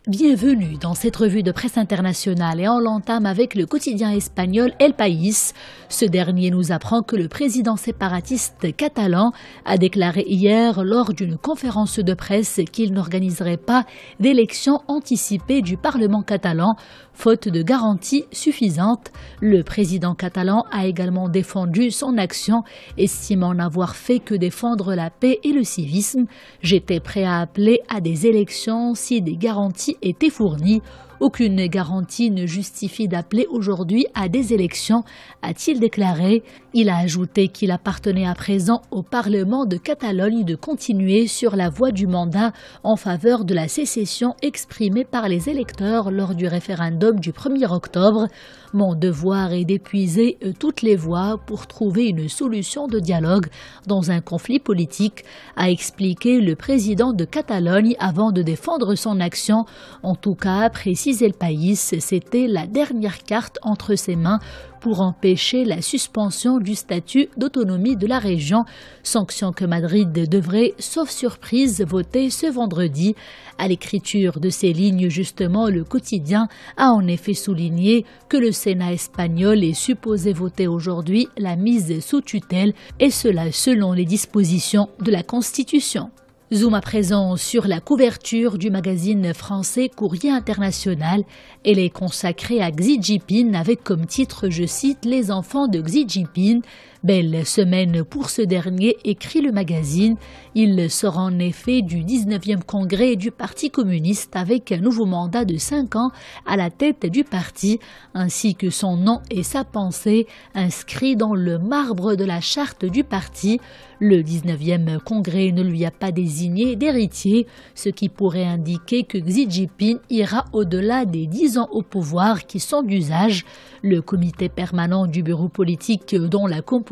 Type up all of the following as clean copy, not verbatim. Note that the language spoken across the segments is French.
Bienvenue dans cette revue de presse internationale et on l'entame avec le quotidien espagnol El País. Ce dernier nous apprend que le président séparatiste catalan a déclaré hier lors d'une conférence de presse qu'il n'organiserait pas d'élection anticipée du Parlement catalan, faute de garanties suffisantes. Le président catalan a également défendu son action, estimant n'avoir fait que défendre la paix et le civisme. J'étais prêt à appeler à des élections si des garanties étaient fournies. Aucune garantie ne justifie d'appeler aujourd'hui à des élections, a-t-il déclaré. Il a ajouté qu'il appartenait à présent au Parlement de Catalogne de continuer sur la voie du mandat en faveur de la sécession exprimée par les électeurs lors du référendum du 1er octobre. Mon devoir est d'épuiser toutes les voies pour trouver une solution de dialogue dans un conflit politique, a expliqué le président de Catalogne avant de défendre son action. En tout cas, précise El País, c'était la dernière carte entre ses mains pour empêcher la suspension du statut d'autonomie de la région, sanction que Madrid devrait, sauf surprise, voter ce vendredi. À l'écriture de ces lignes, justement, le quotidien a en effet souligné que le Sénat espagnol est supposé voter aujourd'hui la mise sous tutelle, et cela selon les dispositions de la Constitution. Zoom à présent sur la couverture du magazine français Courrier International. Elle est consacrée à Xi Jinping avec comme titre, je cite, « Les enfants de Xi Jinping ». Belle semaine pour ce dernier, écrit le magazine. Il sort en effet du 19e congrès du Parti communiste avec un nouveau mandat de 5 ans à la tête du parti, ainsi que son nom et sa pensée inscrits dans le marbre de la charte du parti. Le 19e congrès ne lui a pas désigné d'héritier, ce qui pourrait indiquer que Xi Jinping ira au-delà des 10 ans au pouvoir qui sont d'usage. Le comité permanent du bureau politique, dont la composition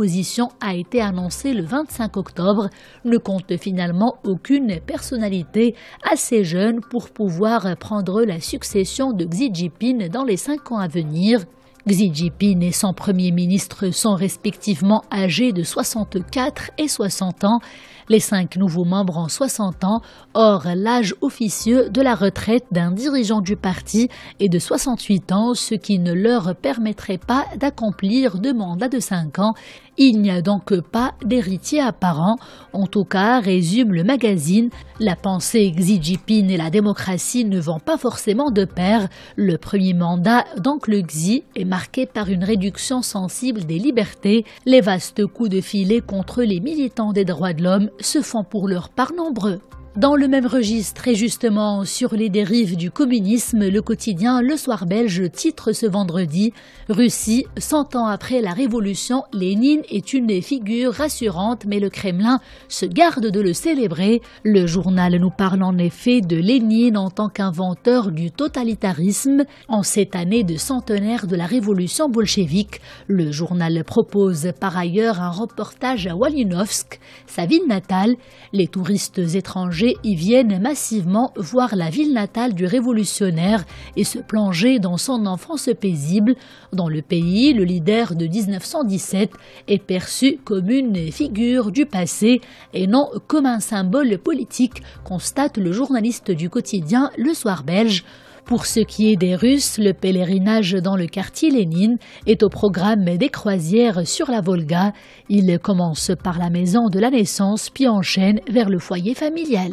a été annoncée le 25 octobre, ne compte finalement aucune personnalité assez jeune pour pouvoir prendre la succession de Xi Jinping dans les 5 ans à venir. Xi Jinping et son premier ministre sont respectivement âgés de 64 et 60 ans. Les 5 nouveaux membres ont 60 ans, or l'âge officieux de la retraite d'un dirigeant du parti est de 68 ans, ce qui ne leur permettrait pas d'accomplir de mandat de 5 ans. Il n'y a donc pas d'héritier apparent. En tout cas, résume le magazine, la pensée Xi Jinping et la démocratie ne vont pas forcément de pair. Le premier mandat d'oncle Xi est marqué par une réduction sensible des libertés. Les vastes coups de filet contre les militants des droits de l'homme se font pour leur part nombreux. Dans le même registre et justement sur les dérives du communisme, le quotidien Le Soir belge titre ce vendredi « Russie, 100 ans après la révolution, Lénine est une figure rassurante mais le Kremlin se garde de le célébrer ». Le journal nous parle en effet de Lénine en tant qu'inventeur du totalitarisme en cette année de centenaire de la révolution bolchevique. Le journal propose par ailleurs un reportage à Walinovsk, sa ville natale. Les touristes étrangers y viennent massivement voir la ville natale du révolutionnaire et se plonger dans son enfance paisible. Dans le pays, le leader de 1917 est perçu comme une figure du passé et non comme un symbole politique, constate le journaliste du quotidien Le Soir belge. Pour ce qui est des Russes, le pèlerinage dans le quartier Lénine est au programme des croisières sur la Volga. Il commence par la maison de la naissance puis enchaîne vers le foyer familial.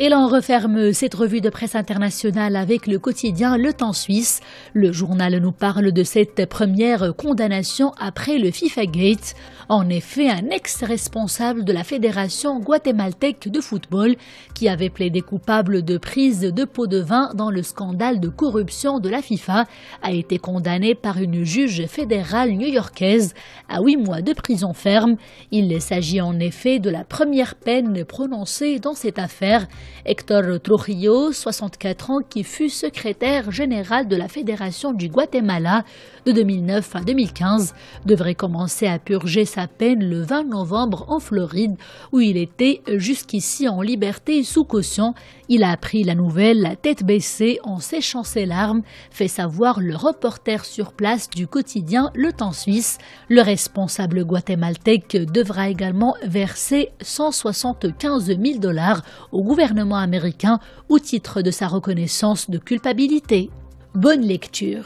Et l'on referme cette revue de presse internationale avec le quotidien Le Temps Suisse. Le journal nous parle de cette première condamnation après le FIFA Gate. En effet, un ex-responsable de la Fédération guatémaltèque de football, qui avait plaidé coupable de prise de pots de vin dans le scandale de corruption de la FIFA, a été condamné par une juge fédérale new-yorkaise à 8 mois de prison ferme. Il s'agit en effet de la première peine prononcée dans cette affaire. Héctor Trujillo, 64 ans, qui fut secrétaire général de la Fédération du Guatemala de 2009 à 2015, devrait commencer à purger sa peine le 20 novembre en Floride, où il était jusqu'ici en liberté sous caution. Il a appris la nouvelle la tête baissée en séchant ses larmes, fait savoir le reporter sur place du quotidien Le Temps Suisse. Le responsable guatémaltèque devra également verser $175 000 au gouvernement gouvernement américain au titre de sa reconnaissance de culpabilité. Bonne lecture.